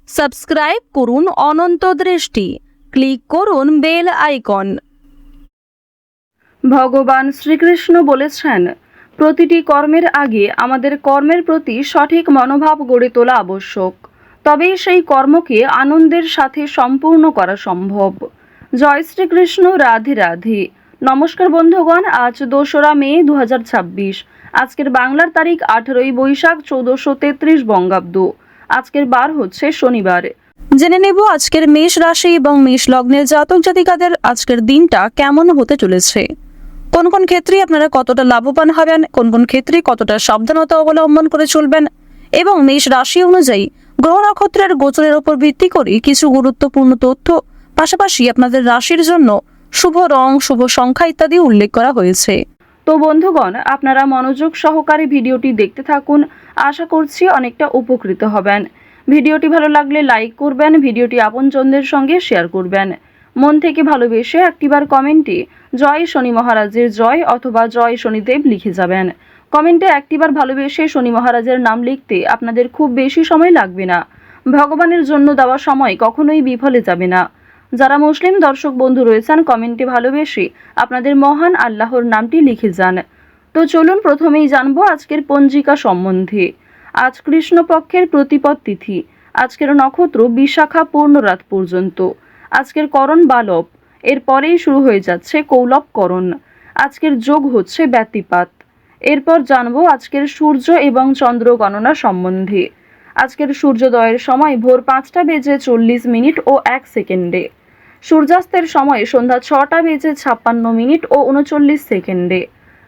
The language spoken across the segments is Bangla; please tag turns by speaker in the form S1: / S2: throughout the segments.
S1: সাবস্ক্রাইব করুন অনন্ত দৃষ্টি, ক্লিক করুন বেল আইকন।
S2: ভগবান শ্রীকৃষ্ণ বলেছেন, প্রতিটি কর্মের আগে আমাদের কর্মের প্রতি সঠিক মনোভাব গড়ে তোলা আবশ্যক, তবেই সেই কর্মকে আনন্দের সাথে সম্পূর্ণ করা সম্ভব। জয় শ্রীকৃষ্ণ, রাধে রাধে। নমস্কার বন্ধুগণ, আজ 2রা মে 2026। আজকের বাংলার তারিখ 18ই বৈশাখ 1433 বঙ্গাব্দ। আজকের বার হচ্ছে শনিবার।
S1: জেনে নেব আজকের মেষ রাশি এবং মেষ লগ্নের জাতক জাতিকাদের আজকের দিনটা কেমন হতে চলেছে। কোন কোন ক্ষেত্রে আপনারা কতটা লাভবান হবেন, কোন কোন ক্ষেত্রে কতটা সাবধানতা অবলম্বন করে চলবেন, এবং মেষ রাশি অনুযায়ী গ্রহ নক্ষত্রের গোচরের উপর ভিত্তি করে কিছু গুরুত্বপূর্ণ তথ্য, পাশাপাশি আপনাদের রাশির জন্য শুভ রং, শুভ সংখ্যা ইত্যাদি উল্লেখ করা হয়েছে।
S2: তো বন্ধুগণ, আপনারা মনোযোগ সহকারে ভিডিওটি দেখতে থাকুন। আশা করছি অনেকটা উপকৃত হবেন। ভিডিওটি ভালো লাগলে লাইক করবেন, ভিডিওটি আপনজনদের সঙ্গে শেয়ার করবেন। মন থেকে ভালোবেসে একটিবার কমেন্টে জয় শনি মহারাজের জয় অথবা জয় শনিদেব লিখে যাবেন। কমেন্টে একটিবার ভালোবেসে শনি মহারাজের নাম লিখতে আপনাদের খুব বেশি সময় লাগবে না। ভগবানের জন্য দেওয়া সময় কখনোই বিফলে যাবে না। যারা মুসলিম দর্শক বন্ধু রয়েছেন, কমেন্টে ভালোবেসে আপনাদের মহান আল্লাহর নামটি লিখে যান। তো চলুন প্রথমেই জানবো আজকের পঞ্জিকা সম্বন্ধে। আজ কৃষ্ণপক্ষের প্রতিপদ তিথি। আজকের নক্ষত্র বিশাখা পূর্ণ রাত পর্যন্ত। আজকের করণ বালব, এরপরেই শুরু হয়ে যাচ্ছে কৌলব করণ। আজকের যোগ হচ্ছে ব্যতিপাত। এরপর জানবো আজকের সূর্য এবং চন্দ্র গণনা সম্বন্ধে। আজকের সূর্যোদয়ের সময় ভোর 5টা বেজে 40 মিনিট ও 1 সেকেন্ডে। সূর্যাস্তের সময় সন্ধ্যা 6টা বেজে 56 মিনিট ও 39 সেকেন্ডে।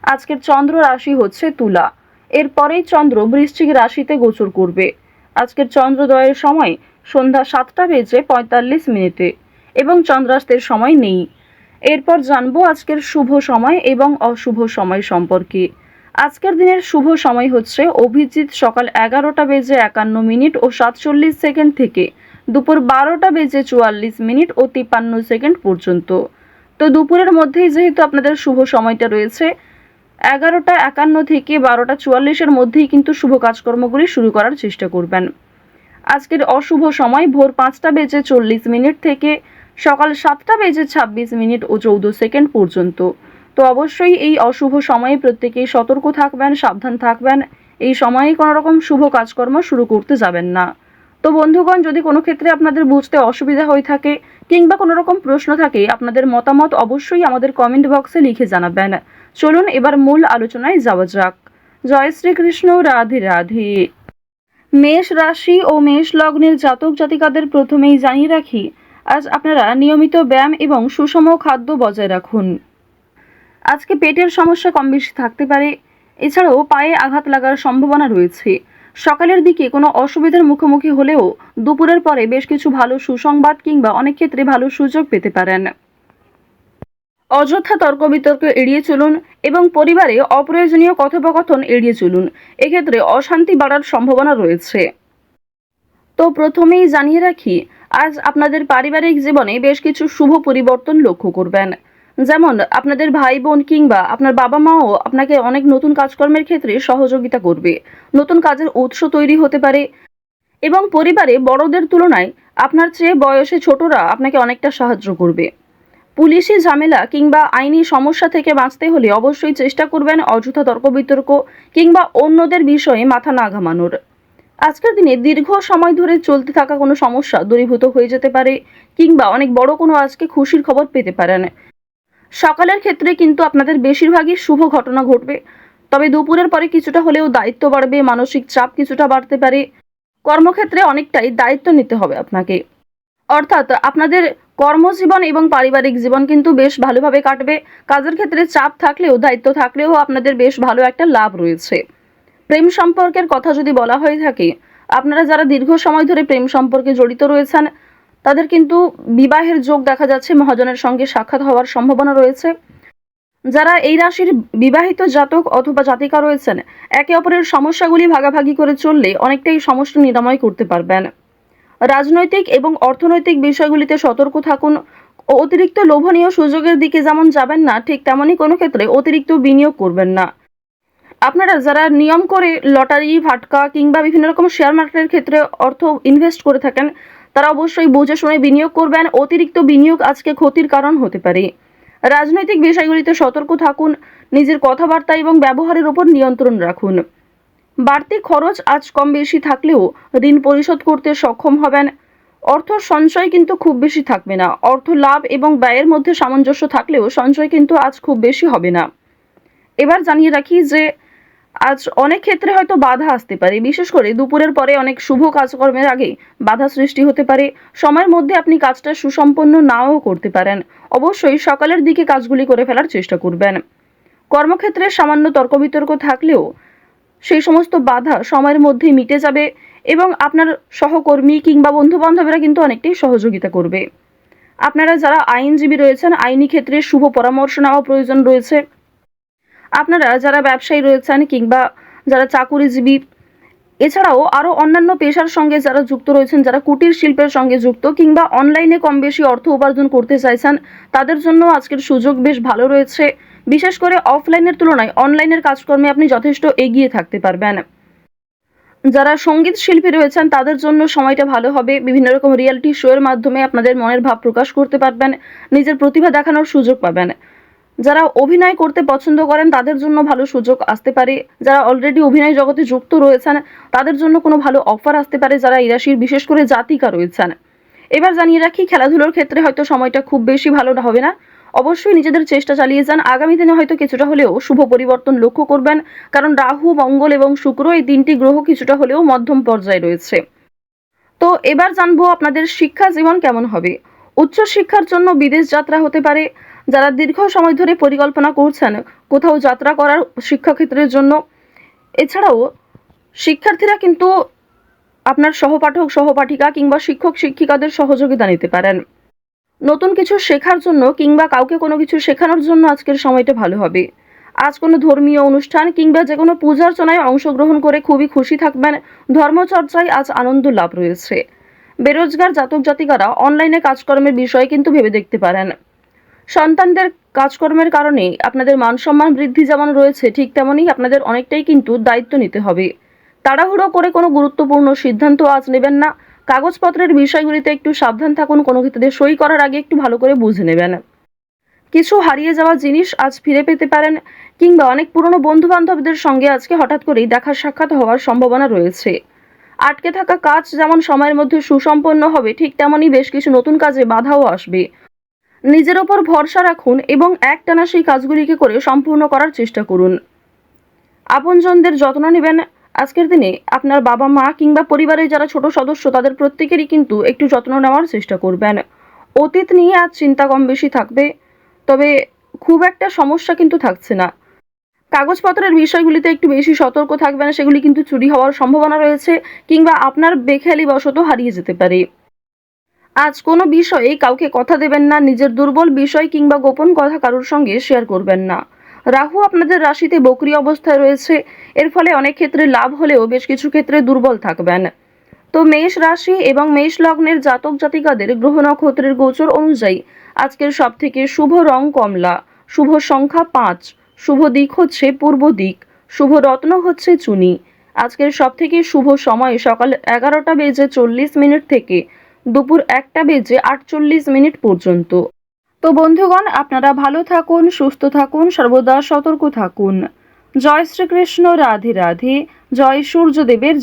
S2: আজকের চন্দ্র রাশি হচ্ছে তুলা। এরপরেই চন্দ্র বৃশ্চিক রাশিতে গোচর করবে। আজকের চন্দ্রোদয়ের সময় সন্ধ্যা 7টা বেজে 45 মিনিটে এবং চন্দ্রাস্তের সময় নেই। এরপর জানবো আজকের শুভ সময় এবং অশুভ সময় সম্পর্কে। আজকের দিনের শুভ সময় হচ্ছে অভিজিৎ সকাল 11টা বেজে 51 মিনিট ও 47 সেকেন্ড থেকে দুপুর 12টা বেজে 44 মিনিট ও 53 সেকেন্ড পর্যন্ত। তো দুপুরের মধ্যেই যেহেতু আপনাদের শুভ সময়টা রয়েছে, 11টা 51 থেকে 12টা 44-এর মধ্যেই কিন্তু শুভ কাজকর্মগুলি শুরু করার চেষ্টা করবেন। আজকের অশুভ সময় ভোর 5টা বেজে 40 মিনিট থেকে সকাল 7টা বেজে 26 মিনিট ও 14 সেকেন্ড পর্যন্ত। তো অবশ্যই এই অশুভ সময়ে প্রত্যেকেই সতর্ক থাকবেন, সাবধান থাকবেন। এই সময়ে কোনো রকম শুভ কাজকর্ম শুরু করতে যাবেন না। তো বন্ধুগণ, যদি কোনো ক্ষেত্রে আপনাদের বুঝতে অসুবিধা হয়ে থাকে কিংবা কোনো রকম প্রশ্ন থাকে, আপনাদের মতামত অবশ্যই আমাদের কমেন্ট বক্সে লিখে জানাবেন। চলুন এবার মূল আলোচনায় যাওয়া যাক। জয় শ্রীকৃষ্ণ, রাধে রাধে। মেষ রাশি ও মেষ লগ্নের জাতক জাতিকাদের প্রথমেই জানিয়ে রাখি, আজ আপনারা নিয়মিত ব্যায়াম এবং সুষম খাদ্য বজায় রাখুন। আজকে পেটের সমস্যা কম বেশি থাকতে পারে। এছাড়াও পায়ে আঘাত লাগার সম্ভাবনা রয়েছে। সকালের দিকে কোনো অসুবিধার মুখোমুখি হলেও দুপুরের পরে বেশ কিছু ভালো সুসংবাদ কিংবা অনেক ক্ষেত্রে ভালো সুযোগ পেতে পারেন। অযথা তর্ক বিতর্ক এড়িয়ে চলুন এবং পরিবারে অপ্রয়োজনীয় কথোপকথন এড়িয়ে চলুন। এক্ষেত্রে অশান্তি বাড়ার সম্ভাবনা রয়েছে। তো প্রথমেই জানিয়ে রাখি, আজ আপনাদের পারিবারিক জীবনে বেশ কিছু শুভ পরিবর্তন লক্ষ্য করবেন। যেমন আপনাদের ভাই বোন কিংবা আপনার বাবা মাও আপনাকে অনেক নতুন কাজকর্মের ক্ষেত্রে সহযোগিতা করবে। নতুন কাজের উৎস তৈরি হতে পারে এবং পরিবারে বড়দের তুলনায় আপনার চেয়ে বয়সে ছোটরা আপনাকে অনেকটা সাহায্য করবে। পুলিশি ঝামেলা কিংবা আইনি সমস্যা থেকে বাঁচতে হলে অবশ্যই চেষ্টা করবেন অযথা তর্ক বিতর্ক কিংবা অন্যদের বিষয়ে মাথা না ঘামানোর। আজকের দিনে দীর্ঘ সময় ধরে চলতে থাকা কোনো সমস্যা দূরীভূত হয়ে যেতে পারে কিংবা অনেক বড় কোনো আজকে খুশির খবর পেতে পারেন। সকালের ক্ষেত্রে কিন্তু আপনাদের বেশিরভাগই শুভ ঘটনা ঘটবে, তবে দুপুরের পরে কিছুটা হলেও দায়িত্ব বাড়বে, মানসিক চাপ কিছুটা বাড়তে পারে। কর্মক্ষেত্রে অনেকটাই দায়িত্ব নিতে হবে আপনাকে। অর্থাৎ আপনাদের কর্মজীবন এবং পারিবারিক জীবন কিন্তু বেশ ভালোভাবে কাটবে। কাজের ক্ষেত্রে চাপ থাকলেও দায়িত্ব থাকলেও আপনাদের বেশ ভালো একটা লাভ রয়েছে। প্রেম সম্পর্কের কথা যদি বলা হয়ে থাকে, আপনারা যারা দীর্ঘ সময় ধরে প্রেম সম্পর্কে জড়িত রয়েছেন তাদের কিন্তু বিবাহের যোগ দেখা যাচ্ছে, মহাজনের সঙ্গে সাক্ষাৎ হওয়ার সম্ভাবনা রয়েছে। যারা এই রাশির বিবাহিত জাতক অথবা জাতিকা রয়েছেন, একে অপরের সমস্যাগুলি ভাগাভাগি করে চললে অনেকটাই সমস্যা নিরাময় করতে পারবেন। রাজনৈতিক এবং অর্থনৈতিক বিষয়গুলিতে সতর্ক থাকুন। অতিরিক্ত লোভনীয় সুযোগের দিকে যেমন যাবেন না, ঠিক তেমনই কোনো ক্ষেত্রে অতিরিক্ত বিনিয়োগ করবেন না। আপনারা যারা নিয়ম করে লটারি, ফাটকা কিংবা বিভিন্ন রকম শেয়ার মার্কেটের ক্ষেত্রে অর্থ ইনভেস্ট করে থাকেন, তারা অবশ্যই বুঝে শুনে বিনিয়োগ করবেন। অতিরিক্ত বিনিয়োগ আজকে ক্ষতির কারণ হতে পারে। রাজনৈতিক বিষয়গুলিতে সতর্ক থাকুন। নিজের কথাবার্তা এবং ব্যবহারের উপর নিয়ন্ত্রণ রাখুন। বাড়তি খরচ আজ কম বেশি থাকলেও ঋণ পরিশোধ করতে সক্ষম হবেন। অর্থ সঞ্চয় কিন্তু খুব বেশি থাকবে না। অর্থ লাভ এবং ব্যয়ের মধ্যে সামঞ্জস্য থাকলেও সঞ্চয় কিন্তু আজ খুব বেশি হবে না। এবার জানিয়ে রাখি যে আজ অনেক ক্ষেত্রে হয়তো বাধা আসতে পারে, বিশেষ করে দুপুরের পরে অনেক শুভ কাজকর্মের আগে বাধা সৃষ্টি হতে পারে। সময়ের মধ্যে আপনি কাজটা সুসম্পন্ন নাও করতে পারেন। অবশ্যই সকালের দিকে কাজগুলি করে ফেলার চেষ্টা করবেন। কর্মক্ষেত্রে সামান্য তর্ক বিতর্ক থাকলেও সেই সমস্ত বাধা সময়ের মধ্যেই মিটে যাবে এবং আপনার সহকর্মী কিংবা বন্ধু বান্ধবীরা কিন্তু অনেকটাই সহযোগিতা করবে। আপনারা যারা আইনজীবী রয়েছেন, আইনি ক্ষেত্রে শুভ পরামর্শ নেওয়া প্রয়োজন রয়েছে। আপনারা যারা ব্যবসায়ী রয়েছেন কিংবা যারা চাকুরিজীবী, এছাড়াও আরও অন্যান্য পেশার সঙ্গে যারা যুক্ত রয়েছেন, যারা কুটির শিল্পের সঙ্গে যুক্ত কিংবা অনলাইনে কম বেশি অর্থ উপার্জন করতে চাইছেন, তাদের জন্য আজকের সুযোগ বেশ ভালো রয়েছে। বিশেষ করে অফলাইনের তুলনায় অনলাইনের কাজকর্মে আপনি যথেষ্ট এগিয়ে থাকতে পারবেন। যারা সঙ্গীত শিল্পী রয়েছেন তাদের জন্য সময়টা ভালো হবে। বিভিন্ন রকম রিয়েলিটি শোয়ের মাধ্যমে আপনাদের মনের ভাব প্রকাশ করতে পারবেন, নিজের প্রতিভা দেখানোর সুযোগ পাবেন। যারা অভিনয় করতে পছন্দ করেন তাদের জন্য ভালো সুযোগ আসতে পারে। যারা অলরেডি অভিনয় জগতে যুক্ত রয়েছেন তাদের জন্য কোনো ভালো অফার আসতে পারে, যারা এই রাশির বিশেষ করে জাতিকা রয়েছেন। এবার জানিয়ে রাখি, খেলাধুলোর ক্ষেত্রে হয়তো সময়টা খুব বেশি ভালো হবে না। অবশ্যই নিজেদের চেষ্টা চালিয়ে যান। আগামী দিনে হয়তো কিছুটা হলেও শুভ পরিবর্তন লক্ষ্য করবেন, কারণ রাহু, মঙ্গল এবং শুক্র এই তিনটি গ্রহ কিছুটা হলেও মধ্যম পর্যায়ে রয়েছে। তো এবার জানবো আপনাদের শিক্ষা জীবন কেমন হবে। উচ্চ শিক্ষার জন্য বিদেশ যাত্রা হতে পারে। যারা দীর্ঘ সময় ধরে পরিকল্পনা করছেন কোথাও যাত্রা করার শিক্ষাক্ষেত্রের জন্য, এছাড়াও শিক্ষার্থীরা কিন্তু আপনার সহপাঠক, সহপাঠিকা কিংবা শিক্ষক, শিক্ষিকাদের সহযোগিতা নিতে পারেন। নতুন কিছু শেখার জন্য কিংবা কাউকে কোনো কিছু শেখানোর জন্য আজকের সময়টা ভালো হবে। আজ কোনো ধর্মীয় অনুষ্ঠান কিংবা যে কোনো পূজার্চনায় অংশগ্রহণ করে খুবই খুশি থাকবেন। ধর্মচর্চায় আজ আনন্দ লাভ রয়েছে। বেরোজগার জাতক জাতিকারা অনলাইনে কাজকর্মের বিষয়ে কিন্তু ভেবে দেখতে পারেন। সন্তানদের কাজকর্মের কারণে আপনাদের মান সম্মান বৃদ্ধি যেমন রয়েছে, ঠিক তেমনই আপনাদের অনেকটাই কিন্তু দায়িত্ব নিতে হবে। তাড়াহুড়ো করে কোনো গুরুত্বপূর্ণ সিদ্ধান্ত আজ নেবেন না। কাগজপত্রের বিষয়গুলিতে একটু সাবধান থাকুন। কোনো ক্ষেত্রে সই করার আগে একটু ভালো করে বুঝে নেবেন। কিছু হারিয়ে যাওয়া জিনিস আজ ফিরে পেতে পারেন কিংবা অনেক পুরনো বন্ধু বান্ধবদের সঙ্গে আজকে হঠাৎ করেই দেখা সাক্ষাৎ হওয়ার সম্ভাবনা রয়েছে। আটকে থাকা কাজ যেমন সময়ের মধ্যে সুসম্পন্ন হবে, ঠিক তেমনই বেশ কিছু নতুন কাজে বাধাও আসবে। নিজের ওপর ভরসা রাখুন এবং একটানা সেই কাজগুলিকে করে সম্পূর্ণ করার চেষ্টা করুন। আপনজনদের যত্ন নেবেন। আজকের দিনে আপনার বাবা মা কিংবা পরিবারের যারা ছোট সদস্য তাদের প্রত্যেকেরই কিন্তু একটু যত্ন নেওয়ার চেষ্টা করবেন। অতীত নিয়ে আজ চিন্তা কম বেশি থাকবে, তবে খুব একটা সমস্যা কিন্তু থাকছে না। কাগজপত্রের বিষয়গুলিতে একটু বেশি সতর্ক থাকবেন, সেগুলি কিন্তু চুরি হওয়ার সম্ভাবনা রয়েছে কিংবা আপনার বেখেয়ালি বশত হারিয়ে যেতে পারে। আজ কোনো বিষয়ে কাউকে কথা দেবেন না। নিজের দুর্বল বিষয় কিংবা গোপন কথা কারোর সঙ্গে শেয়ার করবেন না। রাহু আপনাদের রাশিতে বক্রী অবস্থায় রয়েছে। এর ফলে অনেক ক্ষেত্রে লাভ হলেও বেশ কিছু ক্ষেত্রে দুর্বল থাকবেন। তো মেষ রাশি এবং মেষ লগ্নের জাতক জাতিকাদের গ্রহ নক্ষত্রের গোচর অনুযায়ী আজকের সবথেকে শুভ রং কমলা, শুভ সংখ্যা 5, শুভ দিক হচ্ছে পূর্ব দিক, শুভ রত্ন হচ্ছে চুনি। আজকের সবথেকে শুভ সময় সকাল 11:40 থেকে দুপুর 1:48 পর্যন্ত। তো বন্ধুগণ, আপনারা ভালো থাকুন, সুস্থ থাকুন, সর্বদা সতর্ক থাকুন। জয় শ্রীকৃষ্ণ, রাধে রাধে, জয় সূর্যদেবের।